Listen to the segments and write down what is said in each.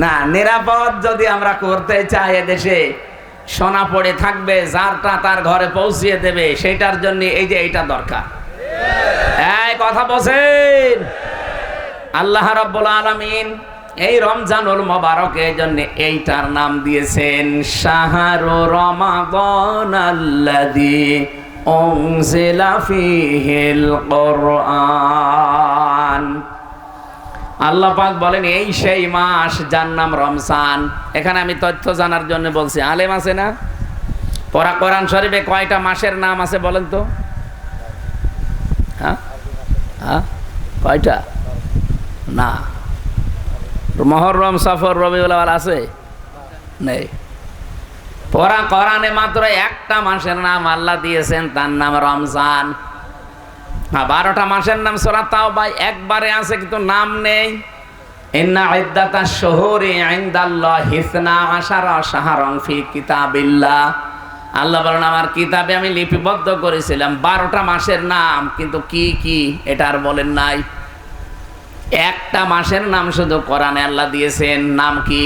না, নিরাপদ যদি আমরা করতে চাই এদেশে সোনা পড়ে থাকবে, যারটা তার ঘরে পৌঁছিয়ে দেবে, সেটার জন্য এই যে এইটা দরকার। এই কথা বলেন আল্লাহ রাব্বুল আলামিন এই রমজানুল মুবারকের জন্য এইটার নাম দিয়েছেন শাহরু রমাদানাল্লাযী উনজিলা ফীহিল কুরআন। আল্লাহ পাক বলেন এই সেই মাস যার নাম রমজান। এখানে আমি তথ্য জানার জন্য বলছি, আলেম আছে না? পরা কোরআন শরীফে কয়টা মাসের নাম আছে বলেন তো? হ্যাঁ হ্যাঁ, কয়টা? না, মুহররম, সফর, রবিউল আউয়াল আছে? নেই। পরা কোরআনে মাত্র একটা মাসের নাম আল্লাহ দিয়েছেন, তার নাম রমজান। 12টা মাসের নাম সূরা তাওবা একবারে আছে, কিন্তু নাম নেই। ইন্না ইদ্দাতাশ শুহুরি ইনদাল্লাহি 12 শাহরান ফি কিতাবিল্লাহ। আল্লাহ বলেন আমার কিতাবে আমি লিপিবদ্ধ করেছিলাম 12টা মাসের নাম, কিন্তু কি কি এটা আর বলেন নাই। একটা মাসের নাম শুধু কোরআনে আল্লাহ দিয়েছেন, নাম কি?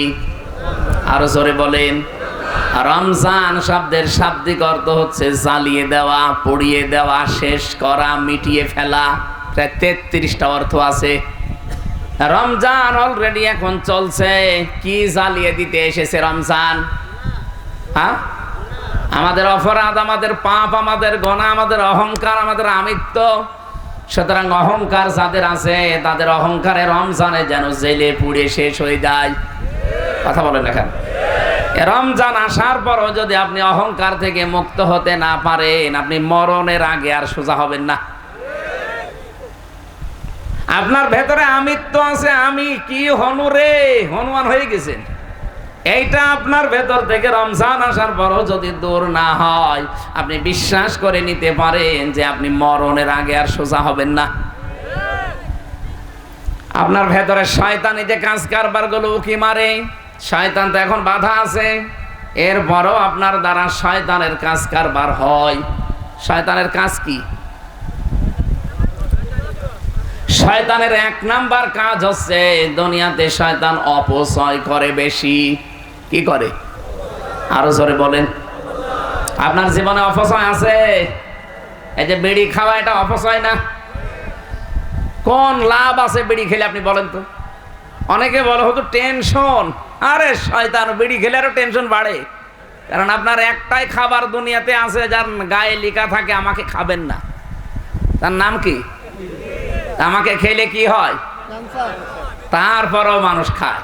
আরো জোরে বলেন। রমজান শব্দের শাব্দিক অর্থ হচ্ছে জ্বালিয়ে দেওয়া, পুড়িয়ে দেওয়া, শেষ করা, মিটিয়ে ফেলা। প্রায় 33টা অর্থ আছে। রমজান অলরেডি এখন চলছে। কি জ্বালিয়ে দিতে এসেছে রমজান? হ্যাঁ, আমাদের অপরাধ, আমাদের পাপ, আমাদের গুনাহ, আমাদের অহংকার, আমাদের আমিত্ব। সুতরাং অহংকার যাদের আছে তাদের অহংকারে রমজানে যেন জেলে পুড়ে শেষ হয়ে যায়। কথা বলেন এখন। রমজান আসার পরও যদি আপনি অহংকার থেকে মুক্ত হতে না পারেন, আপনি মরণের আগে আর সোজা হবেন না। আপনার ভেতরে আমিত্ব আছে, আমি কি হনুরে, হনুমান হয়ে গেছেন। এইটা আপনার ভেতর থেকে রমজান আসার পরও যদি দূর না হয়, আপনি বিশ্বাস করে নিতে পারেন যে আপনি মরণের আগে আর সোজা হবেন না। আপনার ভেতরে শয়তানি যে কাজ কারবার গুলো উকি মারে, শয়তান তো এখন বাধা আছে, এরপরও আপনার দ্বারা শয়তানের কাজ কারবার হয়। শয়তানের কাজ কি? শয়তানের 1 নাম্বার কাজ হচ্ছে দুনিয়াতে শয়তান অপচয় করে বেশি। কি করে? আরো জোরে বলেন। আপনার জীবনে অপচয় আছে? এই যে বিড়ি খাওয়া, এটা অপচয় না? কোন লাভ আছে বিড়ি খেলে আপনি বলেন তো? অনেকে বলে হয়তো টেনশন। আরে শয়তান, বিড়ি খেলে আরো টেনশন বাড়ে। কারণ আপনার একটাই খাবার দুনিয়াতে আছে যার গায়ে লেখা থাকে আমাকে খাবেন না। তার নাম কি? আমাকে খেলে কি হয়? তারপরও মানুষ খায়।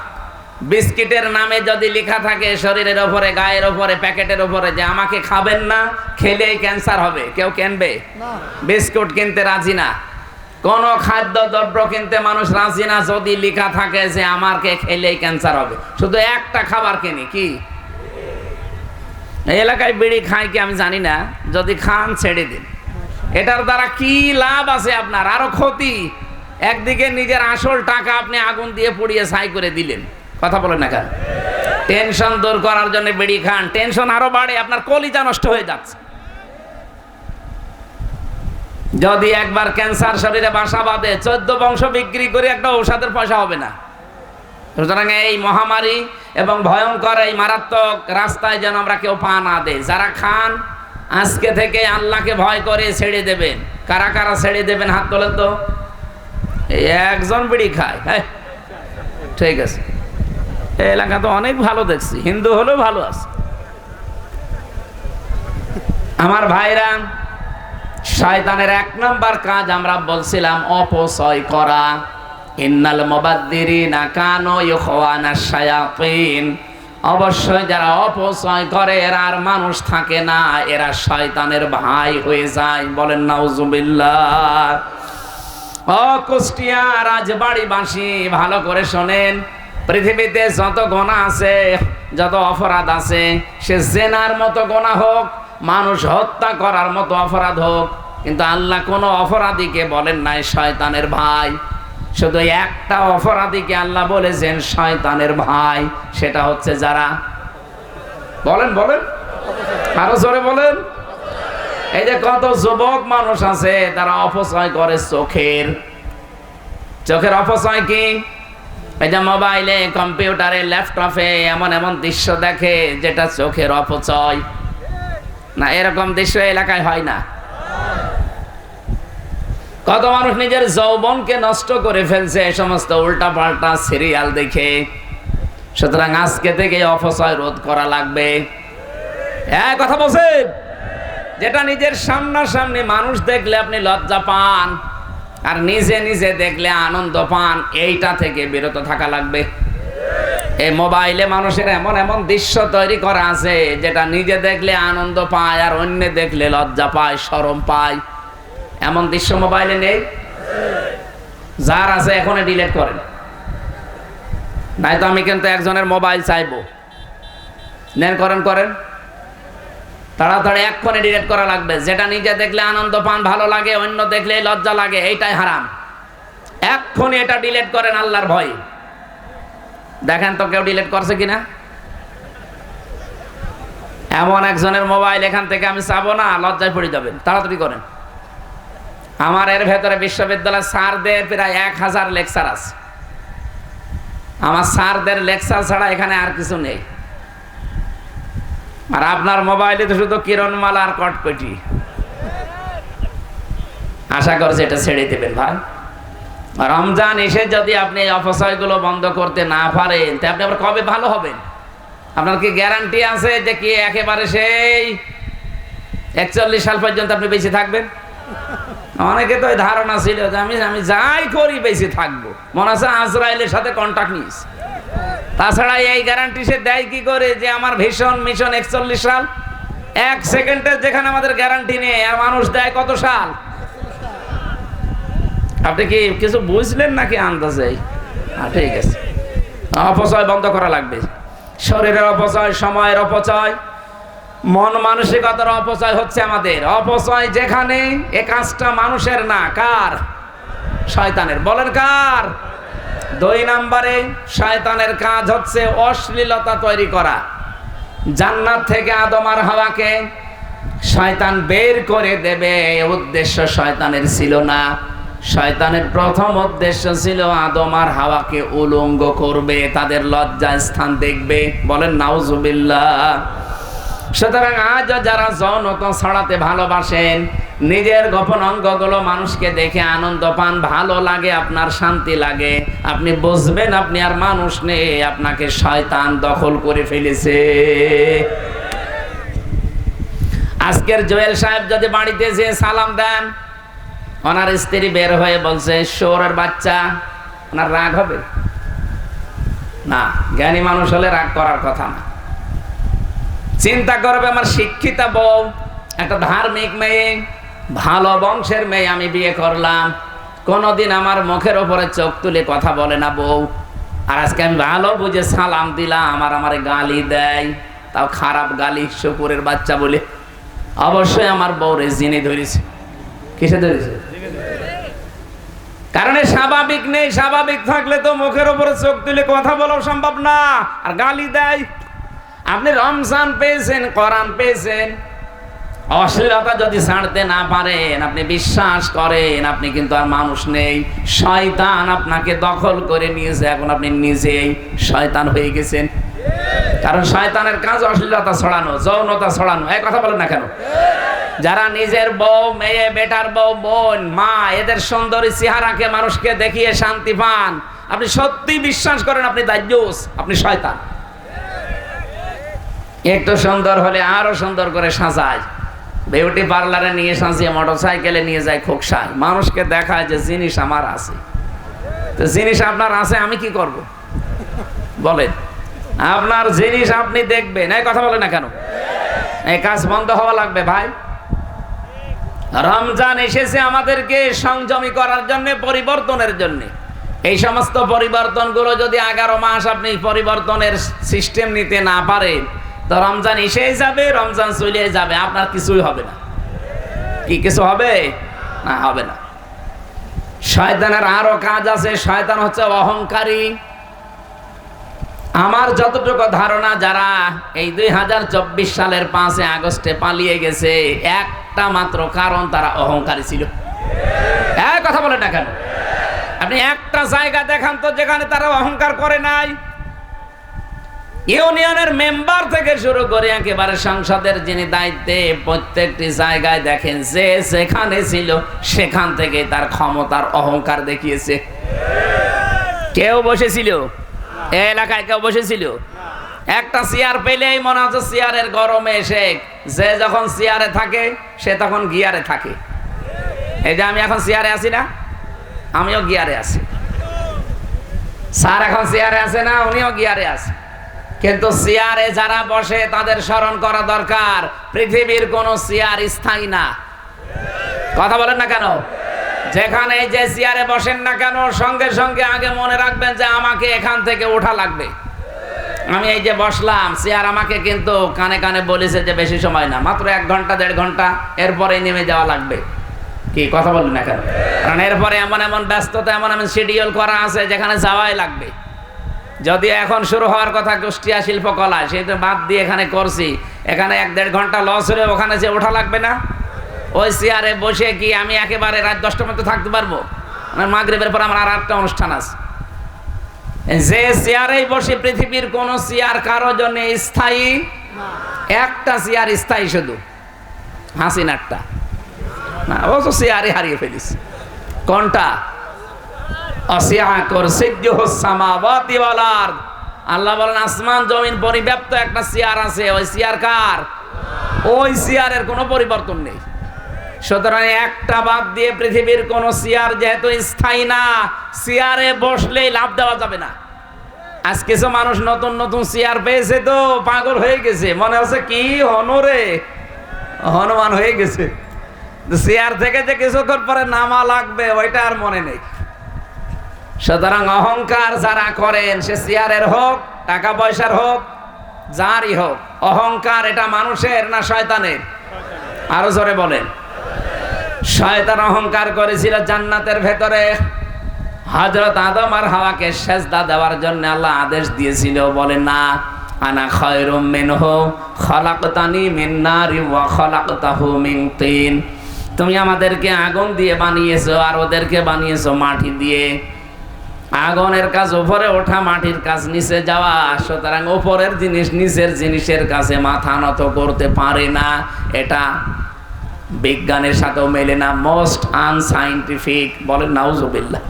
বিস্কিটের নামে যদি লেখা থাকে শরীরের ওপরে, গায়ের ওপরে, প্যাকেটের ওপরে যে আমাকে খাবেন না, খেলেই ক্যান্সার হবে, কেউ কিনবে? বিস্কুট কিনতে রাজি না। কোন খাদ্য দ্রব্য কিনতে মানুষ রাজি না যদি লেখা থাকে যে আমাকে খেলেই ক্যান্সার হবে। শুধু একটা খাবার কিনি, কি? এই এলাকায় বিড়ি খায় কি আমি জানি না, যদি খান ছেড়ে দিন। এটার দ্বারা কি লাভ আছে আপনার? আরো ক্ষতি। একদিকে নিজের আসল টাকা আপনি আগুন দিয়ে পুড়িয়ে ছাই করে দিলেন। কথা বলেন না কেন? টেনশন দূর করার জন্য বিড়ি খান, টেনশন আরো বাড়ে, আপনার কলিজা নষ্ট হয়ে যাচ্ছে। যদি একবার ক্যান্সার শরীরে বাসা বাঁধে, 14 বংশ বিক্রি করে একটা ঔষধের পয়সা হবে না। সুতরাং এই মহামারী এবং ভয়ঙ্কর এই মারাত্মক রাস্তায় যেন আমরা কেউ পা না দেই। যারা খান আজকে থেকে আল্লাহকে ভয় করে ছেড়ে দেবেন। কারা কারা ছেড়ে দেবেন হাত তোলেন তো। এই একজন বিড়ি খায়, হ্যাঁ ঠিক আছে। এই এলাকা তো অনেক ভালো দেখছি, হিন্দু হলেও ভালো আছে। আমার ভাইরা, শয়তানের 1 নাম্বার কাজ আমরা বলছিলাম অপচয় করা। ইন্নাল মুবাদ্দিরিনা কানু ইখওয়ানাশ শায়াতিন। অবশ্যই যারা অপচয় করে এরা আর মানুষ থাকে না, এরা শয়তানের ভাই হয়ে যায়। বলেন নাউজুবিল্লাহ। ও কুষ্টিয়া রাজবাড়িবাসী, ভালো করে শোনেন। পৃথিবীতে যত গুনাহ আছে, যত অপরাধ আছে, সে জেনার মতো গুনাহ হোক, মানুষ হত্যা করার মতো অপরাধ হোক, কিন্তু আল্লাহ কোনো অপরাধীকে বলেন নাই শয়তানের ভাই। শুধু একটা অপরাধীকে আল্লাহ বলেছেন শয়তানের ভাই, সেটা হচ্ছে যারা, বলেন বলেন আরো জোরে বলেন। এই যে কত যুবক মানুষ আছে তারা অপচয় করে চোখের। চোখের অপচয় কি? এই যে মোবাইলে, কম্পিউটারে, ল্যাপটপে এমন এমন দৃশ্য দেখে যেটা চোখের অপচয় না, এরকম দৃশ্য এলাকায় হয় না? কত মানুষ নিজের যৌবনকে নষ্ট করে ফেলছে এই সমস্ত উল্টা পাল্টা সিরিয়াল দেখে। সুতরাং আজকে থেকে অপচয় রোধ করা লাগবে। হ্যাঁ, কথা বলছেন? যেটা নিজের সামনাসামনি মানুষ দেখলে আপনি লজ্জা পান আর নিজে নিজে দেখলে আনন্দ পান, এইটা থেকে বিরত থাকা লাগবে। এই মোবাইলে মানুষের এমন এমন দৃশ্য তৈরি করা আছে যেটা নিজে দেখলে আনন্দ পায় আর অন্য দেখলে লজ্জা পায়, শরম পায়। এমন দৃশ্য মোবাইলে নেই? যার আছে এখনই ডিলিট করেন, নাই তো আমি কিন্তু একজনের মোবাইল চাইবো। নেন, করেন তাড়াতাড়ি এক্ষণে ডিলিট করা লাগবে। যেটা নিজে দেখলে আনন্দ পান, ভালো লাগে, অন্য দেখলে লজ্জা লাগে, এইটাই হারাম। এক্ষণে এটা ডিলিট করেন আল্লাহর ভয়ে। দেখেন তো কেউ ডিলিট করছে কিনা। এমন একজনের মোবাইল এখান থেকে আমি চাবো না, লজ্জায় পড়ে যাবেন, তাড়াতাড়ি করেন। আমার এর ভেতরে বিশ্ববিদ্যালয়ের স্যারদের প্রায় 1000 লেকচার আছে। আমার স্যারদের লেকচার ছাড়া এখানে আর কিছু নেই। আর আপনার মোবাইলে তো শুধু কিরণমালা আর কটকটি। আশা করছি এটা ছেড়ে দেবেন ভাই। রমজান এসে যদি আপনি এই অপচয়গুলো বন্ধ করতে না পারেন, তা আপনি আবার কবে ভালো হবেন? আপনার কি গ্যারান্টি আছে যে কি একেবারে সেই 41 সাল পর্যন্ত আপনি বেঁচে থাকবেন? অনেকে তো ধারণা ছিল যে আমি যাই করি বেঁচে থাকবো, মনে আছে আজরাইলের সাথে কন্ট্যাক্ট নিস। তাছাড়া এই গ্যারান্টি সে দেয় কি করে যে আমার ভীষণ মিশন 41 সাল? 1 সেকেন্ডের যেখানে আমাদের গ্যারান্টি নেই, আর মানুষ দেয় কত সাল? আপনি কি কিছু বুঝলেন নাকি আন্দাজে? ঠিক আছে, অপচয় বন্ধ করা লাগবে। শরীরের অপচয়, সময়ের অপচয়, মন মানসিকতার অপচয় হচ্ছে আমাদের। অপচয় যেখানে, এ কাজটা মানুষের না, কার? শয়তানের। বলেন কার? 2 নম্বরে শয়তানের কাজ হচ্ছে অশ্লীলতা তৈরি করা। জান্নাত থেকে আদম আর হাওয়াকে শয়তান বের করে দেবে, এই উদ্দেশ্য শয়তানের ছিল না। শয়তানের প্রথম উদ্দেশ্য ছিল আদম আর হাওয়াকে উলঙ্গ করবে, তাদের লজ্জা স্থান দেখবে। বলেন নাউজুবিল্লাহ। সুতরাং আজ যারা যৌনতা ছড়াতে ভালোবাসেন, নিজের গোপন অঙ্গগুলো মানুষকে দেখে আনন্দ পান, ভালো লাগে, আপনার শান্তি লাগে, আপনি বুঝবেন আপনি আর মানুষ নেই, আপনাকে শয়তান দখল করে ফেলেছে। আজকের জুয়েল সাহেব যদি বাড়িতে যে সালাম দেন, ওনার স্ত্রী বের হয়ে বলছে শোরের বাচ্চা, ওনার রাগ হবে না? জ্ঞানী মানুষ হলে রাগ করার কথা না। চিন্তা করবে আমার শিক্ষিতা বউ, একটা ধার্মিক মেয়ে, ভালো বংশের মেয়ে আমি বিয়ে করলাম, কোনোদিন আমার মুখের ওপরে চোখ তুলে কথা বলে না বউ, আর আজকে আমি ভালো বুঝে সালাম দিলাম আর আমারে গালি দেয়, তাও খারাপ গালি, শুকুরের বাচ্চা বলে। অবশ্যই আমার বউরে জিনে ধরেছে। কিসে ধরেছে? কারণ স্বাভাবিক নেই। স্বাভাবিক থাকলে তো মুখের ওপরে চোখ তুলে কথা বলা সম্ভব না, আর গালি দেয়। আপনি রমজান পেয়েছেন, কোরআন পেয়েছেন, অশ্লীলতা যদি ছাড়তে না পারেন, আপনি বিশ্বাস করেন আপনি কিন্তু আর মানুষ নেই, শয়তান আপনাকে দখল করে নিয়েছে। এখন আপনি নিজেই শয়তান হয়ে গেছেন। কারণ শয়তানের কাজ অশ্লীলতা ছড়ানো, যৌনতা ছড়ানো। এই কথা বলেন না কেন? যারা নিজের বউ, মেয়ে, বেটার বউ, বোন, মা, এদের সুন্দরী চেহারাকে মানুষকে দেখিয়ে শান্তি পান, আপনি সত্যি বিশ্বাস করেন আপনি দাজ্জুস, আপনি শয়তান। একটু সুন্দর হলে আরো সুন্দর করে সাজায়, বিউটি পার্লারে নিয়ে সাজিয়ে মোটরসাইকেলে নিয়ে যায় খোকসায়, মানুষকে দেখায় যে জিনিস আমার আছে। তো জিনিস আপনার আছে, আমি কি করব? বলেন, আপনার জিনিস আপনি দেখবেন। এই কথা বলেন না কেন? এই কাজ বন্ধ হওয়া লাগবে ভাই। রমজান এসেছে আমাদেরকে সংযমী করার জন্য, পরিবর্তনের জন্য। এই সমস্ত পরিবর্তনগুলো যদি 11 মাস আপনি পরিবর্তনের সিস্টেম নিতে না পারেন, তো রমজান এসেই যাবে, রমজান চলে যাবে, আপনার কিছুই হবে না। কি কিছু হবে না? হবে না। শয়তানের আরো কাজ আছে। শয়তান হচ্ছে অহংকারী। আমার যতটুকু ধারণা, যারা এই 2024 সালের 5 আগস্টে পালিয়ে গেছে, একটা মাত্র কারণ, তারা অহংকারী ছিল। এক কথা বলে না কেন? আপনি একটা জায়গা দেখান তো যেখানে তারা অহংকার করে নাই। ইউনিয়নের মেম্বার থেকে শুরু করে একেবারে সংসদের যিনি দায়িত্বে, প্রত্যেকটি জায়গায় দেখেন যে যেখানে ছিল সেখান থেকে তার ক্ষমতার অহংকার দেখিয়েছে। কেউ বসেছিল এই এলাকায়? কেউ বসেছিল? একটা চেয়ার পেলেই মনে হচ্ছে চেয়ারের গরমে এসে, যে যখন চেয়ারে থাকে সে তখন গিয়ারে থাকে। এই যে আমি এখন চেয়ারে আছি না, আমিও গিয়ারে আছি। স্যার এখন চেয়ারে আছে না, উনিও গিয়ারে আছে। কিন্তু চেয়ারে যারা বসে তাদের স্মরণ করা দরকার, পৃথিবীর কোন চেয়ার স্থায়ী না। কথা বলেন না কেন? যেখানে যে চেয়ারে বসেন না কেন, সঙ্গে সঙ্গে আগে মনে রাখবেন যে আমাকে এখান থেকে ওঠা লাগবে। আমি এই যে বসলাম, চেয়ার আমাকে কিন্তু কানে কানে বলেছে যে বেশি সময় না, মাত্র 1 ঘন্টা 1.5 ঘন্টা, এরপরে নেমে যাওয়া লাগবে। কি কথা বলেন না কেন? কারণ এরপরে এমন এমন ব্যস্ততা, এমন এমন শিডিউল করা আছে যেখানে যাওয়াই লাগবে। যদি এখন শুরু হওয়ার কথা কুষ্টিয়া শিল্পকলা, সেই তো বাদ দিয়ে এখানে করছি, এখানে 1-1.5 ঘন্টা লস হলে ওখানে যে ওঠা লাগবে না? ওই চেয়ারে বসে কি আমি একেবারে রাত 10টার মধ্যে থাকতে পারবো? মাগরিবের পর আমার আর একটা অনুষ্ঠান আছে। যে চেয়ারেই বসে, পৃথিবীর কোন চেয়ার কারো জন্য স্থায়ী একটা চেয়ার স্থায়ী, শুধু হাসিনারটা না। ও তো চেয়ারে হারিয়ে ফেলিস। কোনটা? আল্লাহ বলেন আসমান জমিন পরিব্যাপ্ত একটা চেয়ার আছে। ওই চেয়ার কার? ওই চেয়ারের কোনো পরিবর্তন নেই। সুতরাং একটা বাদ দিয়ে পৃথিবীর কোন চেয়ার যেহেতু স্থায়ী না, চেয়ারে বসলেই লাভ দেওয়া যাবে না। আজ কিছু মানুষ নতুন নতুন চেয়ার পেয়েছে তো পাগল হয়ে গেছে, মনে হচ্ছে কি হনরে হনুমান হয়ে গেছে। চেয়ার থেকে যে কিছুক্ষণ পরে নামা লাগবে ওইটা আর মনে নেই। সুতরাং অহংকার যারা করেন, সে চেয়ারের হোক, টাকা পয়সার হোক, যারই হোক, অহংকার এটা মানুষের না শয়তানের? আরো জোরে বলেন। শয়তান অহংকার করেছিল জান্নাতের ভেতরে। হযরত আদম আর হাওয়াকে সেজদা দেওয়ার জন্য আল্লাহ আদেশ দিয়েছিল, বলে না, আনা খায়রুম মিনহু খালাকতানি মিন নারি ওয়া খালাকতাহু মিন তিন। তুমি আমাদেরকে আগুন দিয়ে বানিয়েছো আর ওদেরকে বানিয়েছো মাটি দিয়ে। আগুনের কাজ উপরে ওঠা, মাটির কাজ নিচে যাওয়া। সুতরাং উপরের জিনিস নিচের জিনিসের কাছে মাথা নত করতে পারে না। এটা বিজ্ঞানের সাথেও মেলে না, মোস্ট আনসাইন্টিফিক। বলেন নাউজুবিল্লাহ।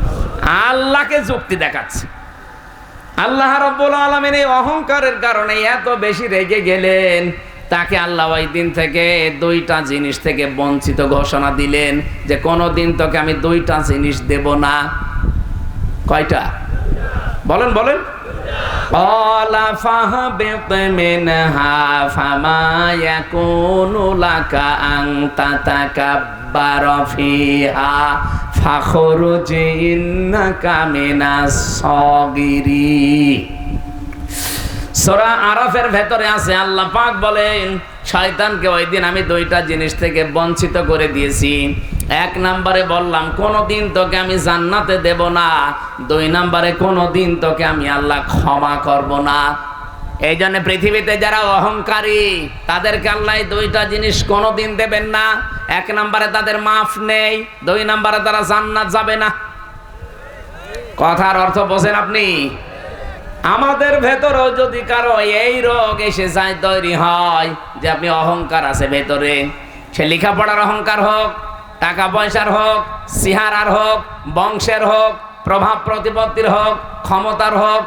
আল্লাহকে যুক্তি দেখাচ্ছে। আল্লাহ রাব্বুল আলামিন এই অহংকারের কারণে এত বেশি রেগে গেলেন, তাকে আল্লাহ ওই দিন থেকে 2টা জিনিস থেকে বঞ্চিত ঘোষণা দিলেন, যে কোনোদিন তোকে আমি 2টা জিনিস দেব না। কয়টা? বলেন বলেন। ক্বালা ফাহবিত মিনহা ফামা ইয়াকুনু লাকা আন তাতাকাব্বারা ফিহা ফাখরুজ ইন্নাকা মিনাস সাগিরিন। সূরা আরাফের ভেতরে আছে, আল্লাহ পাক বলেন শয়তানকে ওই দিন আমি 2টা জিনিস থেকে বঞ্চিত করে দিয়েছি। 1 নম্বরে বললাম কোনোদিন তোকে আমি জান্নাতে দেব না। 2 নম্বরে কোনোদিন তোকে আমি আল্লাহ ক্ষমা করব না। এই জন্য পৃথিবীতে যারা অহংকারী তাদেরকে আল্লাহ 2টা জিনিস কোনোদিন দেবেন না। 1 নম্বরে তাদের মাফ নেই, 2 নম্বরে তারা জান্নাত যাবে না। কথার অর্থ বোঝেন আপনি? আমাদের ভেতরেও যদি কারো এই রোগ এসে যায়, তৈরি হয় যে আপনি অহংকার আছে ভেতরে, সে লেখাপড়ার অহংকার হোক, টাকা পয়সার হোক, চেহারার হোক, বংশের হোক, প্রভাব প্রতিপত্তির হোক, ক্ষমতার হোক,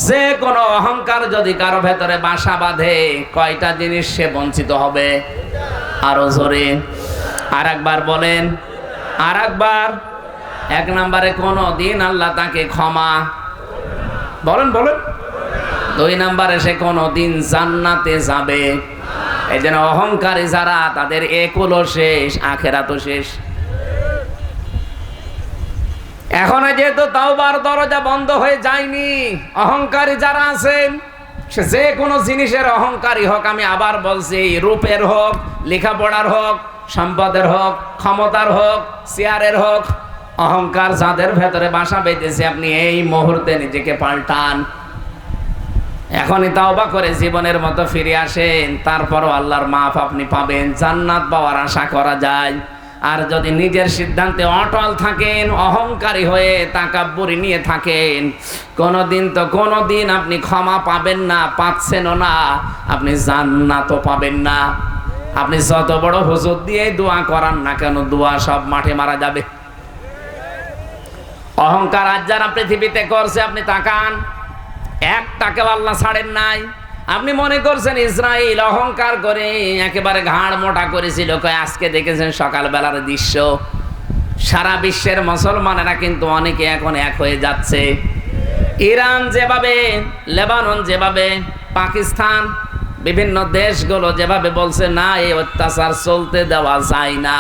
যে কোনো অহংকার যদি কারো ভেতরে বাসা বাঁধে, কয়টা জিনিস সে বঞ্চিত হবে? আরো জোরে আর একবার বলেন, আর একবার। 1 নম্বরে কোনো দিন আল্লাহ তাকে ক্ষমা, বলেন বলেন। 2 নম্বরে সে কোনো দিন জান্নাতে যাবে। এই জন্য অহংকারী যারা, তাদের একুলও শেষ, আখেরাতও শেষ। এখনো যেহেতু তাওবার দরজা বন্ধ হয়ে যায়নি, অহংকারী যারা আছেন, সে যে কোনো জিনিসের অহংকারী হোক, আমি আবার বলছি, রূপের হোক, লেখাপড়ার হোক, সম্পদের হোক, ক্ষমতার হোক, চেয়ারের হোক, অহংকার যাদের ভেতরে বাসা বেঁধেছে, আপনি এই মুহূর্তে নিজেকে পাল্টান। এখনই তাওবা করে জীবনের মতো ফিরে আসেন, তারপরও আল্লাহর মাফ আপনি পাবেন, জান্নাত পাওয়ার আশা করা যায়। আর যদি নিজের সিদ্ধান্তে অটল থাকেন, অহংকারী হয়ে তাকাব্বুরি নিয়ে থাকেন, কোনোদিন আপনি ক্ষমা পাবেন না, পাচ্ছেনও না, আপনি জান্নাতও পাবেন না। আপনি যত বড় হুজুর দিয়ে দোয়া করান না কেন, দোয়া সব মাঠে মারা যাবে। অহংকার আজ যারা পৃথিবীতে করছে, আপনি তাকান, একটাকেও আল্লাহ ছাড়েন নাই। আপনি মনে করছেন ইসরায়েল অহংকার করে একেবারে ঘাড় মোটা করেছিল, আজকে দেখেছেন সকালবেলার দৃশ্য। সারা বিশ্বের মুসলমানেরা কিন্তু অনেকে এখন এক হয়ে যাচ্ছে। ইরান যেভাবে, লেবানন যেভাবে, পাকিস্তান, বিভিন্ন দেশগুলো যেভাবে বলছে না এই অত্যাচার চলতে দেওয়া যায় না,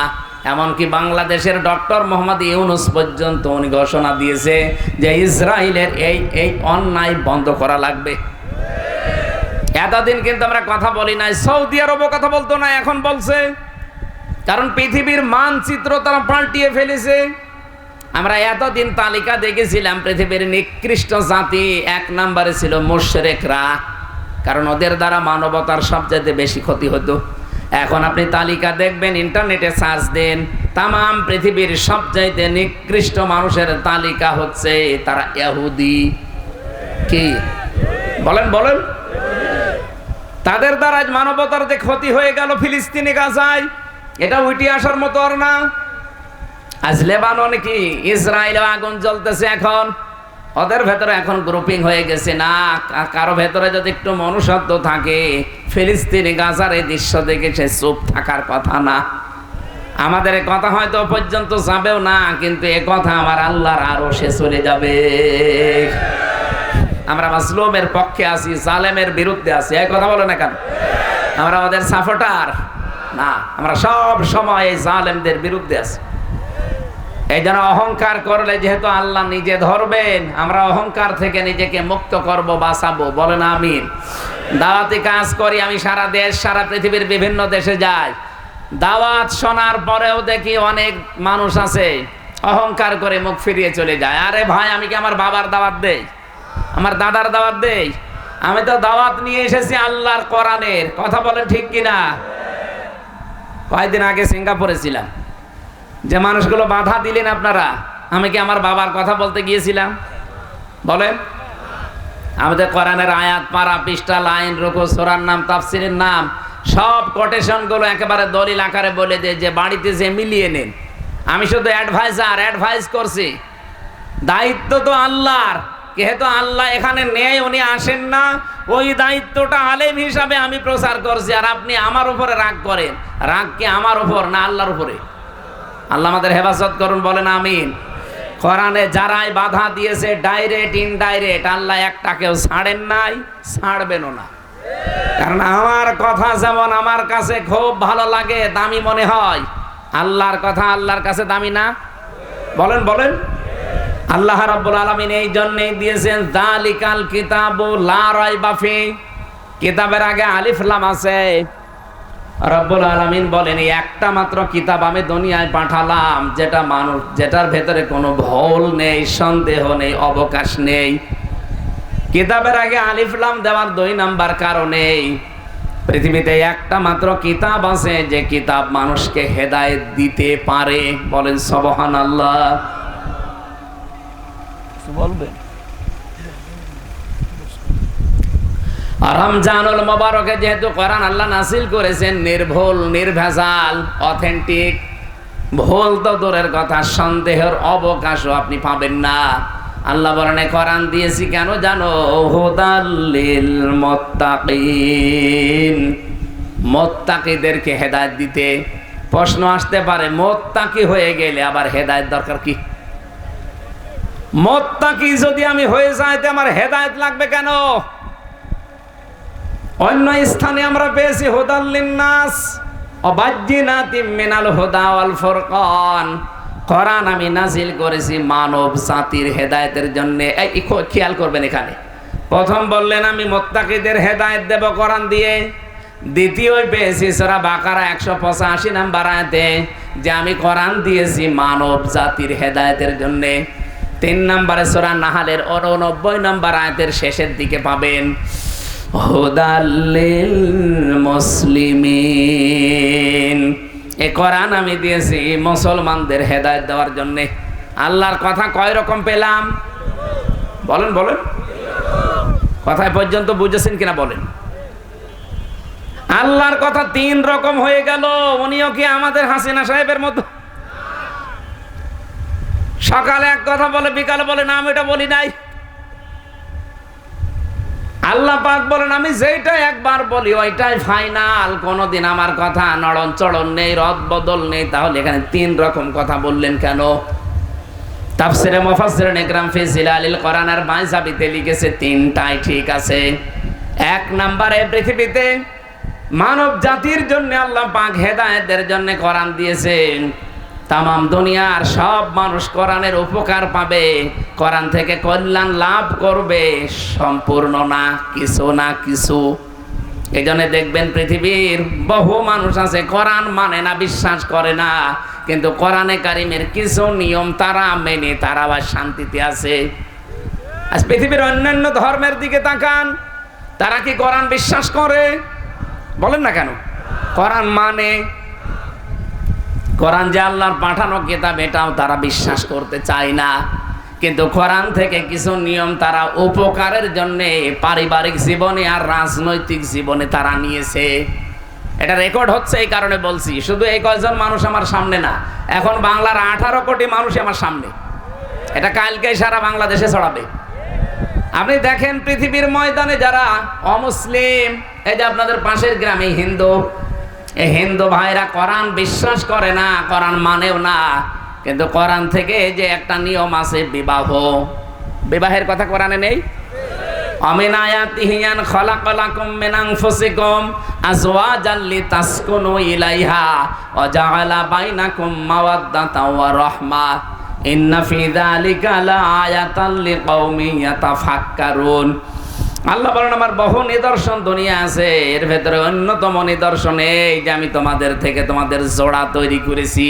এমনকি বাংলাদেশের ডক্টর মোহাম্মদ ইউনূস পর্যন্ত উনি ঘোষণা দিয়েছে যে ইসরায়েলের এই অন্যায় বন্ধ করা লাগবে। এতদিন কিন্তু আমরা কথা বলি নাই, সৌদি আরবও কথা বলতো না, এখন বলছে, কারণ পৃথিবীর মানচিত্র তারা পাল্টিয়ে ফেলেছে। আমরা এতদিন তালিকা দেখেছিলাম, পৃথিবীর নিকৃষ্ট জাতি 1 নম্বরে ছিল মুশরিকরা, কারণ ওদের দ্বারা মানবতার সবচেয়ে বেশি ক্ষতি হতো। এখন আপনি তালিকা দেখবেন, ইন্টারনেটে সার্চ দেন, তামাম পৃথিবীর সবচাইতে নিকৃষ্ট মানুষের তালিকা হচ্ছে তারা ইহুদি। কি বলেন বলেন? তাদের দ্বারা মানবতার যে ক্ষতি হয়ে গেল ফিলিস্তিনে, গাজায়, এটা উঠে আসার মতো আর না। আজ লেবাননে কি, ইসরায়েলে আগুন জ্বলতেছে, এখন ওদের ভেতরে এখন গ্রুপিং হয়ে গেছে। না, কারো ভেতরে যদি একটু মনুষ্যত্ব থাকে, ফিলিস্তিনি গাজার এই দৃশ্য দেখে সে চুপ থাকার কথা না। আমাদের এ কথা হয়তো পর্যন্ত যাবেও না, কিন্তু এ কথা আমার আল্লাহর আরশে চলে যাবে। আমরা মাজলুমের পক্ষে আছি, জালেমের বিরুদ্ধে আছি, এই কথা বলে না কেন? আমরা ওদের সাপোর্টার না, আমরা সব সময় এই জালেমদের বিরুদ্ধে আছি। এই জন্য অহংকার করলে যেহেতু আল্লাহ নিজে ধরবেন, আমরা অহংকার থেকে নিজেকে মুক্ত করব, বাঁচাবো। বলেন আমিন। দাওয়াতি কাজ করি আমি, সারা দেশ, সারা পৃথিবীর বিভিন্ন দেশে যাই। দাওয়াত শোনার পরেও দেখি অনেক মানুষ আছে অহংকার করে মুখ ফিরিয়ে চলে যায়। আরে ভাই, আমি কি আমার বাবার দাওয়াত দেই, আমার দাদার দাওয়াত দেই? আমি তো দাওয়াত নিয়ে এসেছি আল্লাহর কোরআনের। কথা বলেন ঠিক কিনা? কয়েকদিন আগে সিঙ্গাপুরে ছিলাম, যে মানুষগুলো বাধা দিলেন আপনারা, আমি কি আমার বাবার কথা বলতে গিয়েছিলাম? বলেন। আমাদের কোরআনের আয়াত, পারা, পৃষ্ঠা, লাইন, রুকু, সূরার নাম, তাফসীরের নাম, সব কোটেশনগুলো একেবারে দলিল আকারে বলে দেয় যে বাড়িতে যে মিলিয়ে নেন। আমি শুধু অ্যাডভাইস করছি। দায়িত্ব তো আল্লাহর, যেহেতু আল্লাহ এখানে নেই, উনি আসেন না, ওই দায়িত্বটা আলেম হিসাবে আমি প্রচার করছি। আর আপনি আমার উপরে রাগ করেন, রাগ কি আমার উপর না আল্লাহর উপরে? আল্লাহ আমাদের হেফাজত করুন, বলেন আমিন। কোরআনে যারাই বাধা দিয়েছে, ডাইরেক্ট ইনডাইরেক্ট, আল্লাহ একটাকেও ছাড়েন নাই, ছাড়বেনও না। কারণ আমার কথা যেমন আমার কাছে খুব ভালো লাগে, দামি মনে হয়, আল্লাহর কথা আল্লাহর কাছে দামি না? বলেন বলেন। আল্লাহ রাব্বুল আলামিন এই জন্যই দিয়েছেন যালিকাল কিতাবু লা রাইবা ফি। কিতাবের আগে আলিফ লাম আছে। রব্বুল আলামিন বলেন, একটা মাত্র কিতাব আমি দুনিয়ায় পাঠালাম, যেটার ভেতরে কোনো ভুল নেই, সন্দেহ নেই, অবকাশ নেই। কিতাবের আগে আলিফ লাম দেওয়ার 2 নাম্বার কারণে, পৃথিবীতে একটা মাত্র কিতাব আছে যে কিতাব মানুষকে হেদায়েত দিতে পারে। বলেন সুবহানাল্লাহ। বলবেন। রমজানুল মুবারকে যেহেতু কোরআন আল্লাহ নাযিল করেছেন নির্ভুল, নির্ভেজাল, অথেন্টিক, ভুল তো দূরের কথা, সন্দেহের অবকাশও আপনি পাবেন না। আল্লাহ বলেন কোরআন দিয়েছি কেন জানো? হুদাল লিল মুত্তাকিন, মুত্তাকিদেরকে হেদায়েত দিতে। প্রশ্ন আসতে পারে, মুত্তাকি হয়ে গেলে আবার হেদায়েত দরকার কি? মুত্তাকি যদি আমি হয়ে যাই, তো আমার হেদায়েত লাগবে কেন? অন্য স্থানে আমরা পেয়েছি হুদাল লিন্নাস ওয়া বায়্যিনাতিম মিনাল হুদা ওয়াল ফুরকান। কোরআন আমি নাযিল করেছি মানব জাতির হেদায়েতের জন্য। এই খেয়াল করবেন, এখানে প্রথম বললেন আমি মুত্তাকিদের হেদায়েত দেব কোরআন দিয়ে। দ্বিতীয় পেয়েছি সূরা বাকারা 185 নম্বর আয়াতে যে আমি কোরআন দিয়েছি মানব জাতির হেদায়েতের জন্য। 3 নম্বরে সূরা নাহালের 89 নম্বর আয়াতের শেষের দিকে পাবেন হুদাল লিল মুসলিমিন। এ কোরআন আমি দিয়েছি মুসলমানদের হেদায়েত দেওয়ার জন্যে। আল্লাহর কথা কয় রকম পেলাম? বলেন বলেন, কথায় পর্যন্ত বুঝেছেন কিনা বলেন? আল্লাহর কথা 3 রকম হয়ে গেল। উনিও কি আমাদের হাসিনা সাহেবের মতো সকালে এক কথা বলে বিকালে বলে না আমি এটা বলি নাই? আল্লাহ পাক বলেন আমি যেটা একবার বলি ওইটাই ফাইনাল, কোনদিন আমার কথা নড়ন চড়ন নেই, রদ বদল নেই। তাহলে এখানে 3 রকম কথা বললেন কেন? তাফসিরে মুফাসসিরিন ইকরাম ফি জিলালিল কোরআনের মাইজাবিতে লিখেছে 3টাই ঠিক আছে। 1 নম্বরে পৃথিবীতে মানব জাতির জন্য আল্লাহ পাক হেদায়েতের জন্য কোরআন দিয়েছেন। তামাম দুনিয়ার সব মানুষ কোরআনের উপকার পাবে, কোরআন থেকে কল্যাণ লাভ করবে, সম্পূর্ণ না, কিছু না কিছু। এই জন্য দেখবেন পৃথিবীর বহু মানুষ আছে কোরআন মানে না, বিশ্বাস করে না, কিন্তু কোরআনে কারিমের কিছু নিয়ম তারা মেনে তারা আবার শান্তিতে আছে। আজ পৃথিবীর অন্যান্য ধর্মের দিকে তাকান, তারা কি কোরআন বিশ্বাস করে? বলেন না কেন? কোরআন মানে, কোরআন যে আল্লাহর পাঠানো কিতাব এটাও তারা বিশ্বাস করতে চায় না, কিন্তু কোরআন থেকে কিছু নিয়ম তারা উপকারের জন্য পারিবারিক জীবনে আর রাজনৈতিক জীবনে তারা নিয়েছে। এটা রেকর্ড হচ্ছে, এই কারণে বলছি। শুধু এই কয়জন মানুষ আমার সামনে না, এখন বাংলার 18 কোটি মানুষ আমার সামনে। এটা কালকে সারা বাংলাদেশে ছড়াবে। আপনি দেখেন পৃথিবীর ময়দানে যারা অমুসলিম, এই যে আপনাদের পাশের গ্রামে হিন্দু, এই হিন্দু ভাইরা কোরআন বিশ্বাস করে না, কোরআন মানেও না, কিন্তু কোরআন থেকে যে একটা নিয়ম আছে বিবাহ, বিবাহের কথা কোরআনে নেই? আমিন আয়াতিহি আন খালাকালাকুম মিন আনফুসিকুম আজওয়াজান লিতাসকুনু ইলাইহা ওয়া জাআলা বাইনাকুম মাওয়াদ্দাতাও ওয়া রাহমা ইন্না ফি যালিকা লাআয়াতান লিকাউমিন ইয়াতাফাক্কারুন। আল্লাহ বলেন আমার বহু নিদর্শন দুনিয়া আছে, এর ভেতরে অন্যতম নিদর্শন এই যে আমি তোমাদের থেকে তোমাদের জোড়া তৈরি করেছি,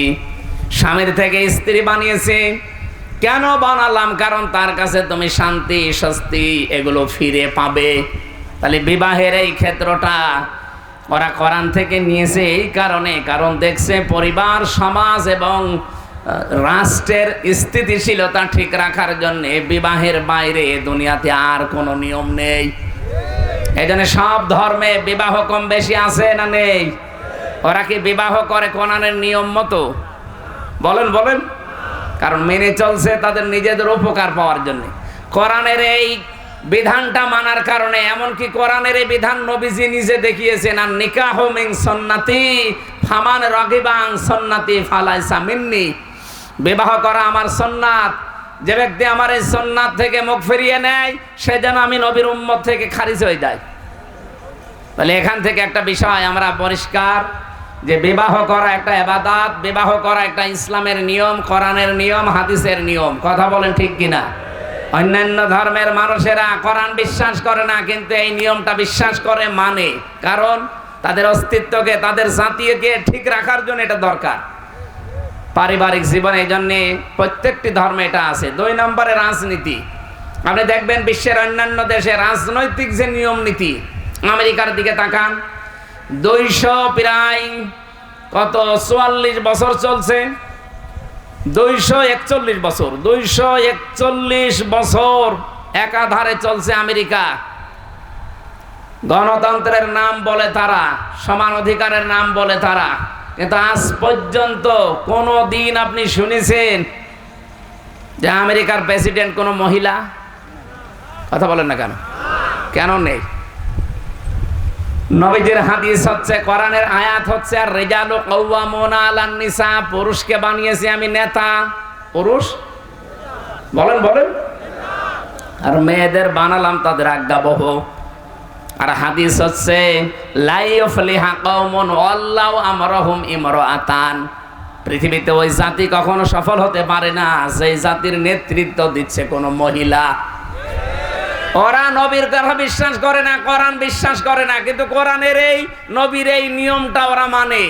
স্বামীর থেকে স্ত্রী বানিয়েছি। কেন বানালাম? কারণ তার কাছে তুমি শান্তি স্বস্তি এগুলো ফিরে পাবে। তাহলে বিবাহের এই ক্ষেত্রটা ওরা কোরআন থেকে নিয়েছে এই কারণে, কারণ দেখছে পরিবার সমাজ এবং রাষ্ট্রের স্থিতিশীলতা ঠিক রাখার জন্য বিবাহের বাইরে দুনিয়াতে আর কোনো নিয়ম নেই। এই জন্য সব ধর্মে বিবাহ কম বেশি আছে না নেই? ওরা কি বিবাহ করে কোরআনের নিয়ম মতো? বলেন বলেন, কারণ মেনে চলছে তাদের নিজেদের উপকার পাওয়ার জন্য। কোরআনের এই বিধানটা মানার কারণে, এমনকি কোরআনের এই বিধান নবীজি নিজে দেখিয়েছেন, আর নিকাহু মিন সুন্নতি ফামান রাগিবা আন সুন্নতি ফালাইসা মিন্নি। বিবাহ করা আমার সুন্নাত, যে ব্যক্তি আমার এই সুন্নাত থেকে মুখ ফিরিয়ে নেয় সে যেন আমি নবীর উম্মত থেকে খারিজ হয়ে যায়। তাহলে এখান থেকে একটা বিষয় আমরা পরিষ্কার যে বিবাহ করা একটা ইবাদত, বিবাহ করা একটা ইসলামের নিয়ম, কোরআনের নিয়ম, হাদিসের নিয়ম। কথা বলেন ঠিক কিনা? অন্যান্য ধর্মের মানুষেরা কোরআন বিশ্বাস করে না, কিন্তু এই নিয়মটা বিশ্বাস করে, মানে, কারণ তাদের অস্তিত্বকে তাদের জাতিকে ঠিক রাখার জন্য এটা দরকার পারিবারিক জীবনে। এই জন্যে প্রত্যেকটি ধর্মে এটা আছে। 2 নম্বরে রাজনীতি। আপনি দেখবেন বিশ্বের অন্যান্য দেশে রাজনৈতিক যে নিয়ম নীতি, আমেরিকার দিকে তাকান, 200 প্রায় কত 44 বছর চলছে, 241 বছর, 241 বছর একাধারে চলছে আমেরিকা। গণতন্ত্রের নাম বলে তারা, সমান অধিকারের নাম বলে তারা, কিন্তু আজ পর্যন্ত কোনো দিন আপনি শুনেছেন যে আমেরিকার প্রেসিডেন্ট কোনো মহিলা? কথা বলেন না কেন? কেন নেই? নবীজির হাদিস হচ্ছে, কোরআনের আয়াত হচ্ছে, আর রিজালু কাওয়ামুনা আলান নিসা, পুরুষকে বানিয়েছি আমি নেতা। পুরুষ বলেন বলেন, আর মেয়েদের বানালাম তাদের আজ্ঞাবহ। আর হাদিস হচ্ছে লা ইফলিহা কওমুন ওয়াল্লাহু আমরাহুম ইমরাআতান, পৃথিবীতে ওই জাতি কখনো সফল হতে পারে না যে জাতির নেতৃত্ব দিচ্ছে কোনো মহিলা। ওরা নবীর কথা বিশ্বাস করে না, কোরআন বিশ্বাস করে না, কিন্তু কোরআনের এই নবীর এই নিয়মটা ওরা মানে।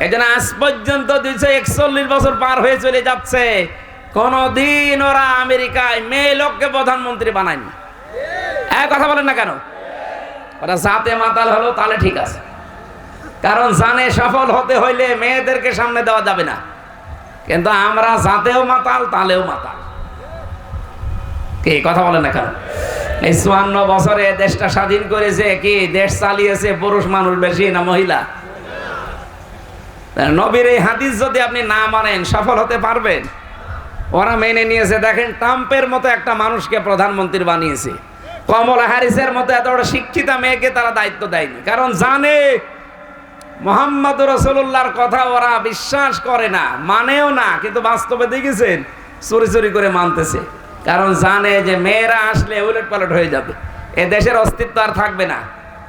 এই জন্য আজ পর্যন্ত 241 বছর পার হয়ে চলে যাচ্ছে, কোনদিন ওরা আমেরিকায় মেয়ে লোককে প্রধানমন্ত্রী বানায়নি। এক কথা বলেন না কেন? ওরা জাতে মাতাল হলো তাহলে ঠিক আছে, কারণ জানে সফল হতে হইলে মেয়েদেরকে সামনে দেওয়া যাবে না। কিন্তু আমরা জাতেও মাতাল, তালেও মাতাল। কি কথা বলেন না কেন? এই ৫৪ বছরে দেশটা স্বাধীন করেছে কি দেশ চালিয়েছে পুরুষ মানুষ বেশি না মহিলা? নবীর এই হাদিস যদি আপনি না মানেন সফল হতে পারবেন? ওরা মেনে নিয়েছে। দেখেন, ট্রাম্পের মতো একটা মানুষকে প্রধানমন্ত্রী বানিয়েছে, কমলা হ্যারিসের মতো এত বড় শিক্ষিতা মেয়েকে তারা দায়িত্ব দেয়নি। কারণ জানে মুহাম্মদ রাসূলুল্লাহর কথা ওরা বিশ্বাস করে না, মানেও না, কিন্তু বাস্তবে দেখেছেন চুরি চুরি করে মানতেছে। কারণ জানে যে মেয়েরা আসলে উলট পালট হয়ে যাবে, এ দেশের অস্তিত্ব আর থাকবে না।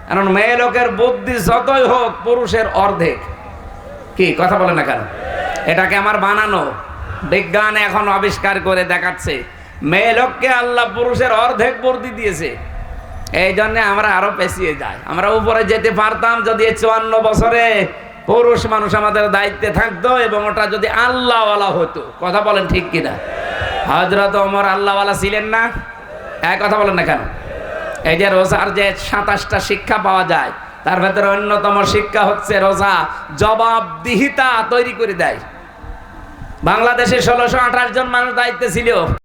কারণ মেয়ে লোকের বুদ্ধি যতই হোক পুরুষের অর্ধেক। কি কথা বলে না কেন? এটাকে আমার বানানো, বিজ্ঞান এখন আবিষ্কার করে দেখাচ্ছে মেয়ে লোককে আল্লাহ পুরুষের অর্ধেক বুদ্ধি দিয়েছে। এই জন্য আমরা আরো পেছিয়ে যাই। আমরা উপরে যেতে পারতাম যদি ৫৪ বছরে পুরুষ মানুষ আমাদের দায়িত্বে থাকতো এবং ওটা যদি আল্লাহওয়ালা হতো। কথা বলেন ঠিক কিনা? হযরত ওমর আল্লাহওয়ালা ছিলেন না? এক কথা বলেন না কেন? এই যে রোজার যে ২৭টা শিক্ষা পাওয়া যায়, তার ভেতরে অন্যতম শিক্ষা হচ্ছে রোজা জবাবদিহিতা তৈরি করে দেয়। বাংলাদেশে ১৬২৮ জন মানুষ দায়িত্বে ছিল।